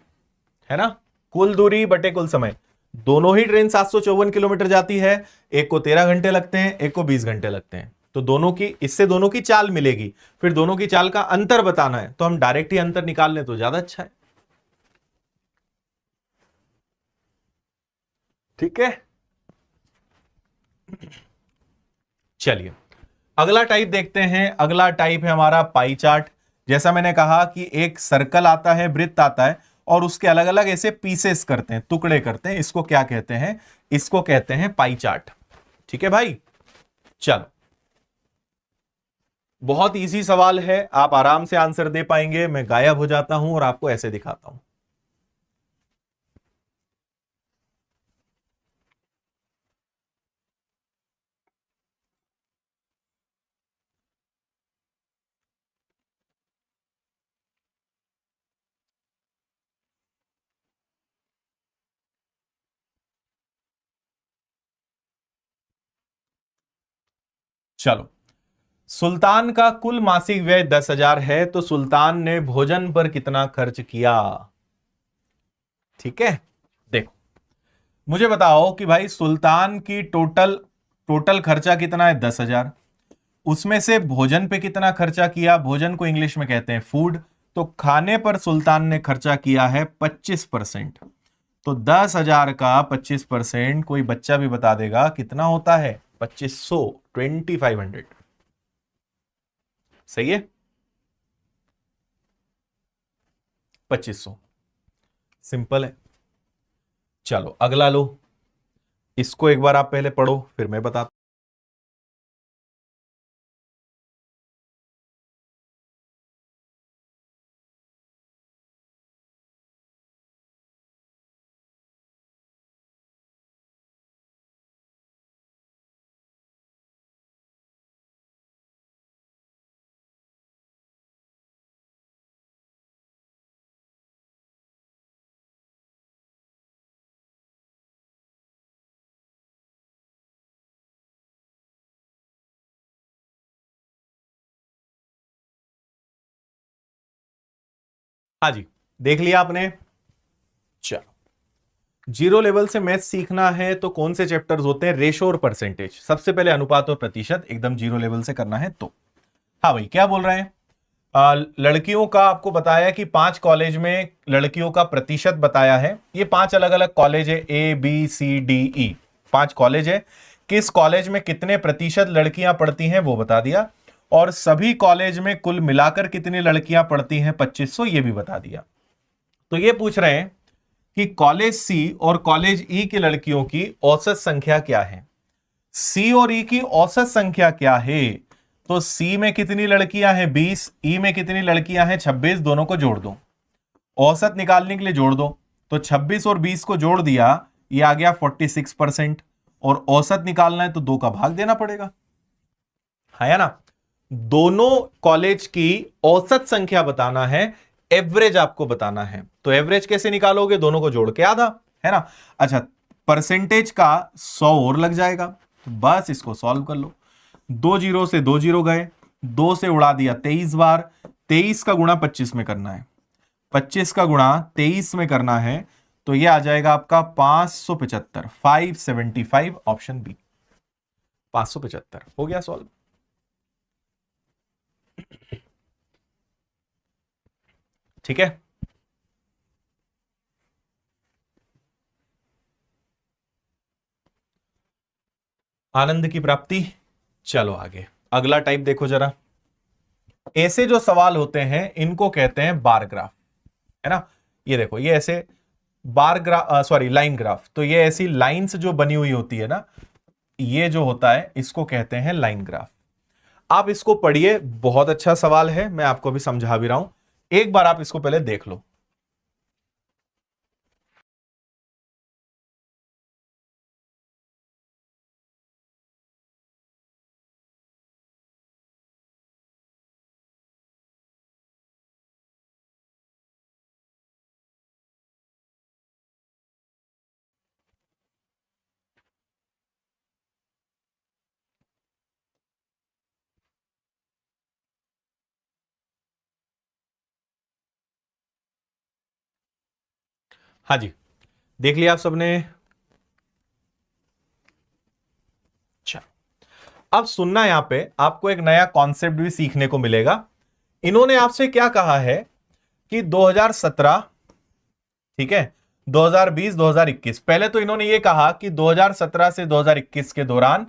है ना, कुल दूरी बटे कुल समय। दोनों ही ट्रेन 754 किलोमीटर जाती है, एक को 13 घंटे लगते हैं, एक को 20 घंटे लगते हैं, तो दोनों की, इससे दोनों की चाल मिलेगी। फिर दोनों की चाल का अंतर बताना है, तो हम डायरेक्ट ही अंतर निकाल लें तो ज्यादा अच्छा है। ठीक है, चलिए अगला टाइप देखते हैं। अगला टाइप है हमारा पाई चार्ट। जैसा मैंने कहा कि एक सर्कल आता है, वृत्त आता है, और उसके अलग अलग ऐसे पीसेस करते हैं, टुकड़े करते हैं, इसको क्या कहते हैं, इसको कहते हैं पाई चार्ट। ठीक है भाई, चलो बहुत इजी सवाल है, आप आराम से आंसर दे पाएंगे। मैं गायब हो जाता हूं और आपको ऐसे दिखाता हूं। चलो, सुल्तान का कुल मासिक व्यय 10,000 है, तो सुल्तान ने भोजन पर कितना खर्च किया? ठीक है, देखो, मुझे बताओ कि भाई सुल्तान की टोटल टोटल खर्चा कितना है? 10,000। उसमें से भोजन पे कितना खर्चा किया? भोजन को इंग्लिश में कहते हैं फूड। तो खाने पर सुल्तान ने खर्चा किया है 25%। तो 10,000 का 25% कोई बच्चा भी बता देगा कितना होता है? 2500, 2500। सही है, 2500। सिंपल है। चलो अगला लो, इसको एक बार आप पहले पढ़ो फिर मैं बताता। हाँ जी, देख लिया आपने। चलो, जीरो लेवल से मैथ सीखना है तो कौन से चैप्टर्स होते हैं? रेशो और परसेंटेज। सबसे पहले अनुपात और प्रतिशत एकदम जीरो लेवल से करना है तो। हाँ भाई, क्या बोल रहे हैं? लड़कियों का आपको बताया कि 5 कॉलेज में लड़कियों का प्रतिशत बताया है। ये 5 अलग अलग कॉलेज है, ABCDE, 5 कॉलेज है। किस कॉलेज में कितने प्रतिशत लड़कियां पढ़ती हैं वो बता दिया, और सभी कॉलेज में कुल मिलाकर कितनी लड़कियां पढ़ती हैं 2500, ये भी बता दिया। तो ये पूछ रहे हैं कि कॉलेज सी और कॉलेज ई की लड़कियों की औसत संख्या क्या है? सी और ई की औसत संख्या क्या है? तो सी में कितनी लड़कियां हैं? 20। ई में कितनी लड़कियां हैं? 26। दोनों को जोड़ दो, औसत निकालने के लिए जोड़ दो। तो 26 और 20 को जोड़ दिया, ये आ गया 46%। और औसत निकालना है तो 2 का भाग देना पड़ेगा, है ना? दोनों कॉलेज की औसत संख्या बताना है, एवरेज आपको बताना है। तो एवरेज कैसे निकालोगे? दोनों को जोड़ के आधा, है ना? अच्छा, परसेंटेज का 100 और लग जाएगा, तो बस इसको सॉल्व कर लो। 2 जीरो से 2 जीरो गए, 2 से उड़ा दिया 23 बार। 23 का गुणा 25 में करना है, 25 का गुणा 23 में करना है, तो यह आ जाएगा आपका 575, 575, ऑप्शन बी 575 हो गया सॉल्व। ठीक है, आनंद की प्राप्ति। चलो आगे, अगला टाइप देखो जरा। ऐसे जो सवाल होते हैं इनको कहते हैं बार ग्राफ, है ना? ये देखो, ये ऐसे bar graph, sorry line graph. तो ये ऐसी लाइंस जो बनी हुई होती है ना, ये जो होता है इसको कहते हैं लाइन ग्राफ। आप इसको पढ़िए, बहुत अच्छा सवाल है, मैं आपको भी समझा भी रहा हूं। एक बार आप इसको पहले देख लो। हाँ जी, देख लिया आप सबने? अच्छा, अब सुनना, यहां पे आपको एक नया कॉन्सेप्ट भी सीखने को मिलेगा। इन्होंने आपसे क्या कहा है कि 2017, ठीक है, 2020, 2021। पहले तो इन्होंने ये कहा कि 2017 से 2021 के दौरान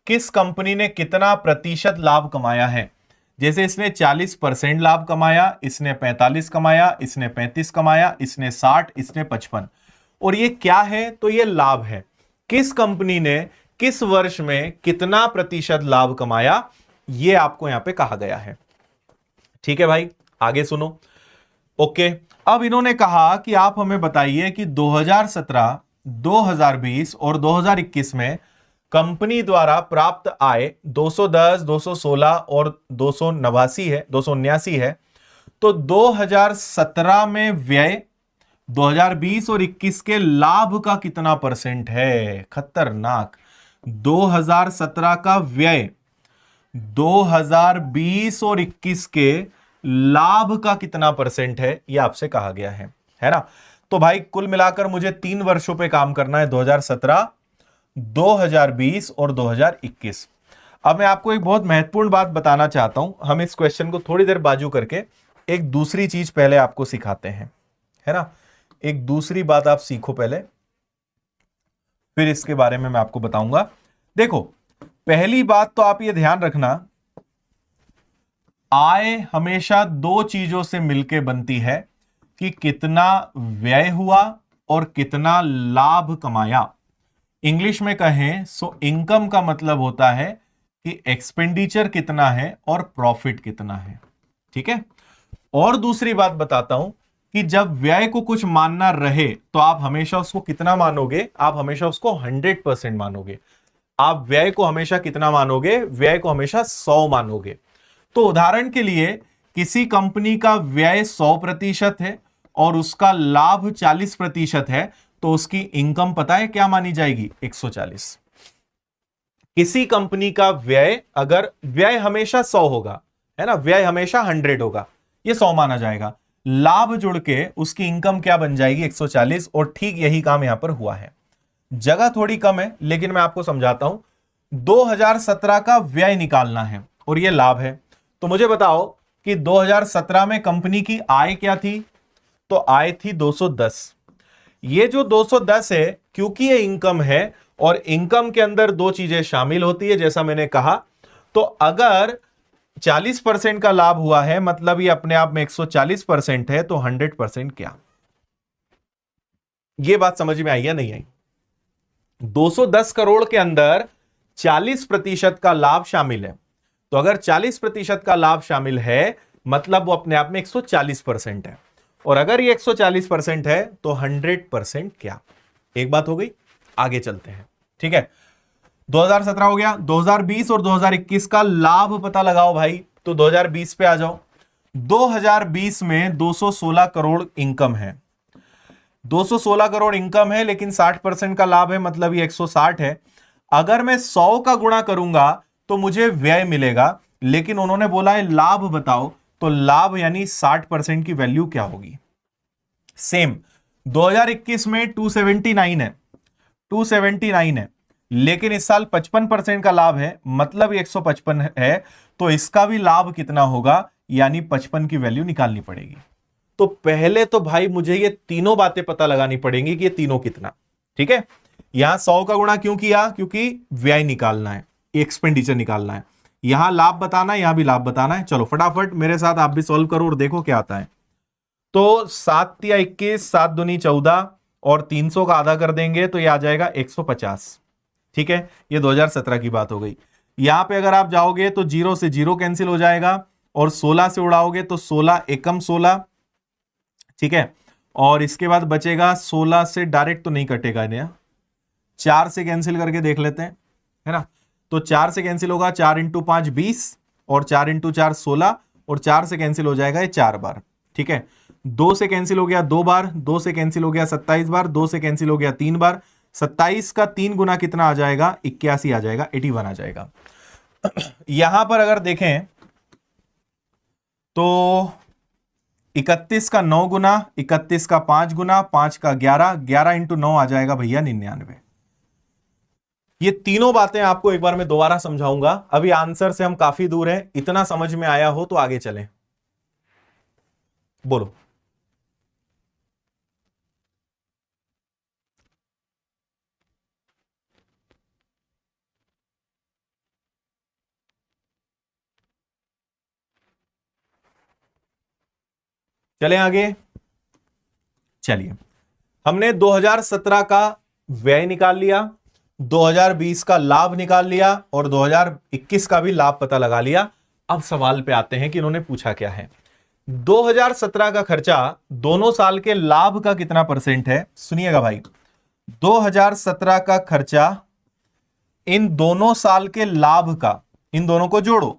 किस कंपनी ने कितना प्रतिशत लाभ कमाया है। जैसे इसने 40% लाभ कमाया, इसने 45 कमाया, इसने 35 कमाया, इसने 60, इसने 55। और ये क्या है? तो ये लाभ है। किस कंपनी ने किस वर्ष में कितना प्रतिशत लाभ कमाया, ये आपको यहां पे कहा गया है। ठीक है भाई, आगे सुनो। ओके, अब इन्होंने कहा कि आप हमें बताइए कि 2017, 2020 और 2021 में कंपनी द्वारा प्राप्त आय 210, 216 और 289 है, 279 है। तो 2017 में व्यय, 2020 और 21 के लाभ का कितना परसेंट है? खतरनाक। 2017 का व्यय, 2020 और 21 के लाभ का कितना परसेंट है, यह आपसे कहा गया है ना। तो भाई कुल मिलाकर मुझे 3 वर्षों पे काम करना है, 2017, 2020 और 2021। अब मैं आपको एक बहुत महत्वपूर्ण बात बताना चाहता हूं। हम इस क्वेश्चन को थोड़ी देर बाजू करके एक दूसरी चीज पहले आपको सिखाते हैं, है ना। एक दूसरी बात आप सीखो पहले, फिर इसके बारे में मैं आपको बताऊंगा। देखो, पहली बात तो आप ये ध्यान रखना, आय हमेशा दो चीजों से मिलकर बनती है कि कितना व्यय हुआ और कितना लाभ कमाया। इंग्लिश में कहें सो इनकम का मतलब होता है कि एक्सपेंडिचर कितना है और प्रॉफिट कितना है। ठीक है। और दूसरी बात बताता हूं कि जब व्यय को कुछ मानना रहे तो आप हमेशा उसको कितना मानोगे? आप हमेशा उसको 100% मानोगे। आप व्यय को हमेशा कितना मानोगे? व्यय को हमेशा 100 मानोगे। तो उदाहरण के लिए किसी कंपनी का व्यय 100% है और उसका लाभ 40% है, तो उसकी इनकम पता है क्या मानी जाएगी? 140। किसी कंपनी का व्यय, अगर व्यय हमेशा 100 होगा, है ना, व्यय हमेशा 100 होगा, ये 100 माना जाएगा। लाभ जुड़ के उसकी इनकम क्या बन जाएगी? 140। और ठीक यही काम यहां पर हुआ है। जगह थोड़ी कम है लेकिन मैं आपको समझाता हूं। 2017 का व्यय निकालना है और यह लाभ है। तो मुझे बताओ कि 2017 में कंपनी की आय क्या थी? तो आय थी 210। ये जो 210 है, क्योंकि ये इनकम है और इनकम के अंदर दो चीजें शामिल होती है जैसा मैंने कहा, तो अगर 40% का लाभ हुआ है मतलब ये अपने आप में 140% है, तो 100% क्या? ये बात समझ में आई या नहीं आई? 210 करोड़ के अंदर 40% का लाभ शामिल है। तो अगर 40% का लाभ शामिल है मतलब वो अपने आप में 140% है। और अगर ये 140% है तो 100% क्या? एक बात हो गई। आगे चलते हैं। ठीक है, 2017 हो गया। 2020 और 2021 का लाभ पता लगाओ भाई। तो 2020 पे आ जाओ। 2020 में 216 करोड़ इनकम है। 216 करोड़ इनकम है लेकिन 60% का लाभ है मतलब ये 160 है। अगर मैं 100 का गुणा करूंगा तो मुझे व्यय मिलेगा, लेकिन उन्होंने बोला है लाभ बताओ, तो लाभ यानी 60% की वैल्यू क्या होगी? सेम 2021 में 279 है, 279 है, लेकिन इस साल 55% का लाभ है मतलब 155 है। तो इसका भी लाभ कितना होगा? यानी 55 की वैल्यू निकालनी पड़ेगी। तो पहले तो भाई मुझे ये तीनों बातें पता लगानी पड़ेंगी कि ये तीनों कितना। ठीक है, यहां 100 का गुणा क्यों किया? क्योंकि व्यय निकालना है, एक्सपेंडिचर निकालना है। यहां लाभ बताना है, यहां भी लाभ बताना है। चलो फटाफट मेरे साथ आप भी सॉल्व करो और देखो क्या आता है। तो 7 या 21, 7 दूनी 14 और 300 का आधा कर देंगे तो ये आ जाएगा 150। ठीक है, ये 2017 की बात हो गई। यहां पे अगर आप जाओगे तो 0 से 0 कैंसिल हो जाएगा और 16 से उड़ाओगे तो 16 एकम 16। ठीक है, और इसके बाद बचेगा 16 से डायरेक्ट तो नहीं कटेगा इन्हें, 4 से कैंसिल करके देख लेते हैं, है ना। तो 4 से कैंसिल होगा, 4 इंटू 5 20 और 4 इंटू 4 16 और 4 से कैंसिल हो जाएगा ये 4 बार। ठीक है, 2 से कैंसिल हो गया 2 बार, 2 से कैंसिल हो गया 27 बार, 2 से कैंसिल हो गया 3 बार। 27 का 3 गुना कितना आ जाएगा? 81 आ जाएगा, 81 आ जाएगा। यहां पर अगर देखें तो 31 का 9 गुना, 31 का 5 गुना, 5 का 11, 11 इंटू 9 आ जाएगा भैया 99। ये तीनों बातें आपको एक बार मैं दोबारा समझाऊंगा। अभी आंसर से हम काफी दूर हैं, इतना समझ में आया हो तो आगे चलें। बोलो। चलें आगे। चलिए, हमने 2017 का व्यय निकाल लिया, 2020 का लाभ निकाल लिया और 2021 का भी लाभ पता लगा लिया। अब सवाल पे आते हैं कि इन्होंने पूछा क्या है। 2017 का खर्चा दोनों साल के लाभ का कितना परसेंट है? सुनिएगा भाई, 2017 का खर्चा इन दोनों साल के लाभ का, इन दोनों को जोड़ो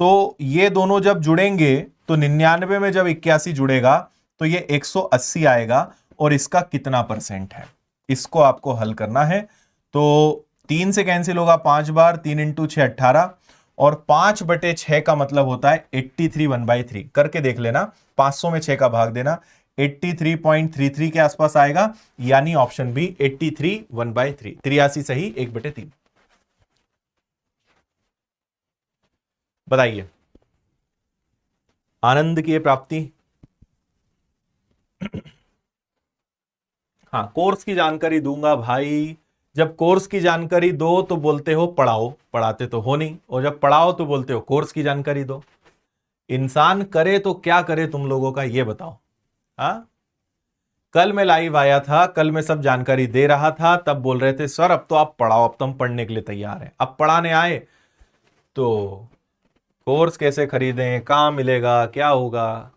तो ये दोनों जब जुड़ेंगे तो 99 में जब 81 जुड़ेगा तो ये 180 आएगा। और इसका कितना परसेंट है, इसको आपको हल करना है। तो 3 से कैंसिल होगा 5 बार, 3 इंटू 6 18, और 5/6 का मतलब होता है 83 1/3। करके देख लेना, 500 में 6 का भाग देना, 83.33 के आसपास आएगा, यानी ऑप्शन बी 83 1/3, 83 सही 1/3। बताइए, आनंद की प्राप्ति। हाँ, कोर्स की जानकारी दूंगा भाई। जब कोर्स की जानकारी दो तो बोलते हो पढ़ाओ, पढ़ाते तो हो नहीं, और जब पढ़ाओ तो बोलते हो कोर्स की जानकारी दो। इंसान करे तो क्या करे तुम लोगों का, ये बताओ। हाँ, कल मैं लाइव आया था, कल मैं सब जानकारी दे रहा था, तब बोल रहे थे सर अब तो आप पढ़ाओ, अब तो हम पढ़ने के लिए तैयार हैं। अब पढ़ाने आए तो कोर्स कैसे खरीदें, कहां मिलेगा, क्या होगा।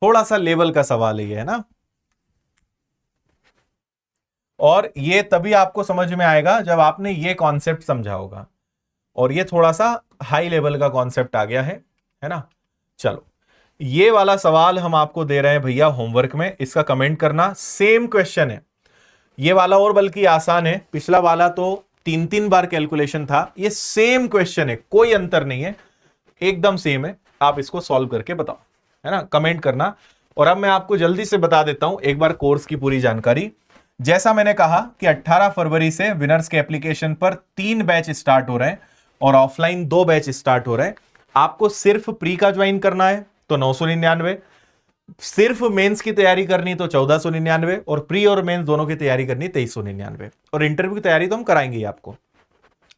थोड़ा सा लेवल का सवाल ही है ना, और ये तभी आपको समझ में आएगा जब आपने ये कॉन्सेप्ट समझा होगा। और ये थोड़ा सा हाई लेवल का कॉन्सेप्ट आ गया है ना। चलो, ये वाला सवाल हम आपको दे रहे हैं भैया होमवर्क में, इसका कमेंट करना। सेम क्वेश्चन है ये वाला, और बल्कि आसान है। पिछला वाला तो 3 बार कैलकुलेशन था, ये सेम क्वेश्चन है, कोई अंतर नहीं है, एकदम सेम है। आप इसको सॉल्व करके बताओ, है ना, कमेंट करना। और अब मैं आपको जल्दी से बता देता हूं एक बार कोर्स की पूरी जानकारी। जैसा मैंने कहा कि 18 फरवरी से विनर्स के एप्लीकेशन पर 3 बैच स्टार्ट हो रहे हैं और ऑफलाइन 2 बैच स्टार्ट हो रहे हैं। आपको सिर्फ प्री का ज्वाइन करना है तो 999, सिर्फ मेंस की तैयारी करनी तो 1499, और प्री और मेंस दोनों की तैयारी करनी 2399, और इंटरव्यू की तैयारी तो हम कराएंगे ही आपको।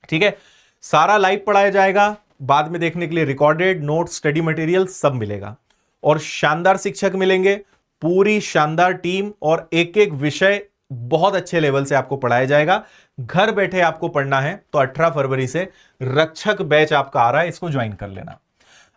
ठीक है, सारा लाइव पढ़ाया जाएगा, बाद में देखने के लिए रिकॉर्डेड नोट, स्टडी मटेरियल सब मिलेगा, और शानदार शिक्षक मिलेंगे, पूरी शानदार टीम, और एक एक विषय बहुत अच्छे लेवल से आपको पढ़ाया जाएगा। घर बैठे आपको पढ़ना है तो 18 फरवरी से रक्षक बैच आपका आ रहा है, इसको ज्वाइन कर लेना।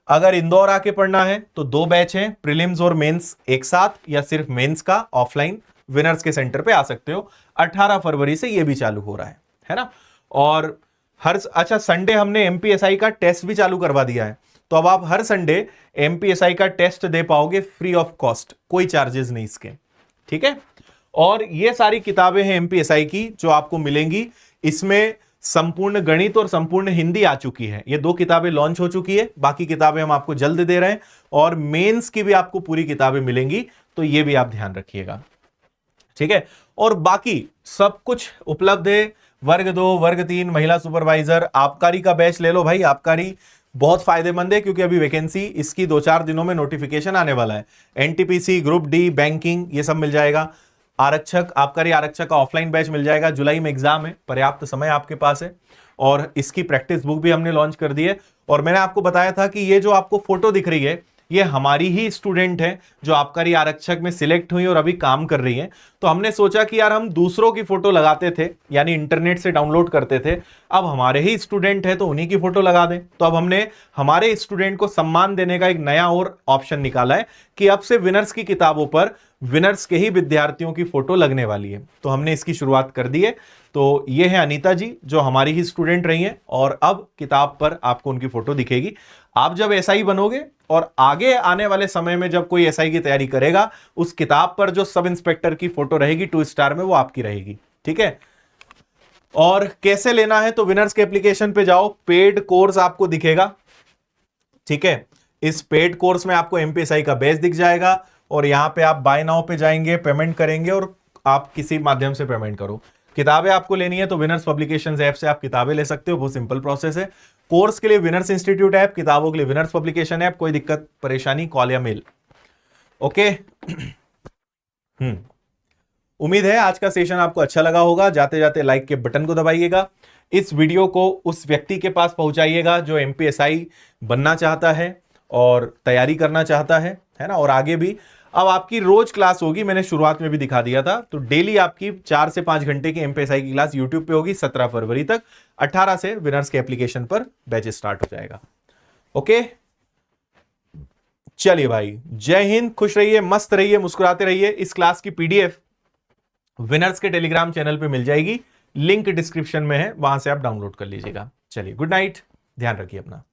अगर इंदौर आके पढ़ना है तो 2 बैच हैं, प्रीलिम्स और मेंस एक साथ, या सिर्फ मेंस का ऑफलाइन विनर्स के सेंटर पे आ सकते हो। 18 फरवरी से ये भी चालू हो रहा है ना। और अच्छा, संडे हमने एमपीएसआई का टेस्ट भी चालू करवा दिया है, तो अब आप हर संडे एमपीएसआई का टेस्ट दे पाओगे फ्री ऑफ कॉस्ट, कोई चार्जेस नहीं इसके। ठीक है, और ये सारी किताबें हैं एमपीएसआई की जो आपको मिलेंगी। इसमें संपूर्ण गणित और संपूर्ण हिंदी आ चुकी है, ये 2 किताबें लॉन्च हो चुकी है, बाकी किताबें हम आपको जल्द दे रहे हैं, और मेंस की भी आपको पूरी किताबें मिलेंगी, तो ये भी आप ध्यान रखिएगा। ठीक है, और बाकी सब कुछ उपलब्ध है। वर्ग 2, वर्ग 3, महिला सुपरवाइजर, आबकारी का बैच ले लो भाई, आबकारी बहुत फायदेमंद है, क्योंकि अभी वैकेंसी इसकी 2-4 दिनों में नोटिफिकेशन आने वाला है। एनटीपीसी, ग्रुप डी, बैंकिंग, ये सब मिल जाएगा। आरक्षक, आबकारी आरक्षक का ऑफलाइन बैच मिल जाएगा, जुलाई में एग्जाम है, पर्याप्त समय आपके पास है, और इसकी प्रैक्टिस बुक भी हमने लॉन्च कर दी है। और मैंने आपको बताया था कि ये जो आपको फोटो दिख रही है, ये हमारी ही स्टूडेंट है जो आबकारी आरक्षक में सिलेक्ट हुई और अभी काम कर रही है। तो हमने सोचा कि यार हम दूसरों की फोटो लगाते थे, यानी इंटरनेट से डाउनलोड करते थे, अब हमारे ही स्टूडेंट है तो उन्हीं की फोटो लगा दें। तो अब हमने हमारे स्टूडेंट को सम्मान देने का एक नया और ऑप्शन निकाला है कि अब से विनर्स की किताबों पर विनर्स के ही विद्यार्थियों की फोटो लगने वाली है, तो हमने इसकी शुरुआत कर दी है। तो ये है अनीता जी जो हमारी ही स्टूडेंट रही हैं, और अब किताब पर आपको उनकी फोटो दिखेगी। आप जब एसआई बनोगे और आगे आने वाले समय में जब कोई एसआई की तैयारी करेगा, उस किताब पर जो सब इंस्पेक्टर की फोटो रहेगी 2 स्टार में, वो आपकी रहेगी। ठीक है, और कैसे लेना है तो विनर्स के एप्लीकेशन पे जाओ, पेड कोर्स आपको दिखेगा। ठीक है, इस पेड कोर्स में आपको एमपीएसआई का बैच दिख जाएगा, और यहां पे आप बाय नाउ पे जाएंगे, पेमेंट करेंगे, और आप किसी माध्यम से पेमेंट करो। किताबें आपको लेनी है तो विनर्स पब्लिकेशंस ऐप से आप किताबें ले सकते हो, बहुत सिंपल प्रोसेस है। कोर्स के लिए विनर्स इंस्टीट्यूट ऐप, किताबों के लिए विनर्स पब्लिकेशन ऐप। कोई दिक्कत परेशानी कॉल या मेल। ओके, उम्मीद है आज का सेशन आपको अच्छा लगा होगा। जाते जाते लाइक के बटन को दबाइएगा, इस वीडियो को उस व्यक्ति के पास पहुंचाइएगा जो एमपीएसआई बनना चाहता है और तैयारी करना चाहता है ना। और आगे भी अब आपकी रोज क्लास होगी, मैंने शुरुआत में भी दिखा दिया था, तो डेली आपकी 4 से 5 घंटे की एमपीएसआई की क्लास यूट्यूब पे होगी 17 फरवरी तक। 18 से विनर्स के एप्लीकेशन पर बैच स्टार्ट हो जाएगा। ओके, चलिए भाई, जय हिंद, खुश रहिए, मस्त रहिए, मुस्कुराते रहिए। इस क्लास की पीडीएफ विनर्स के टेलीग्राम चैनल पे मिल जाएगी, लिंक डिस्क्रिप्शन में है, वहां से आप डाउनलोड कर लीजिएगा। चलिए, गुड नाइट, ध्यान रखिए अपना।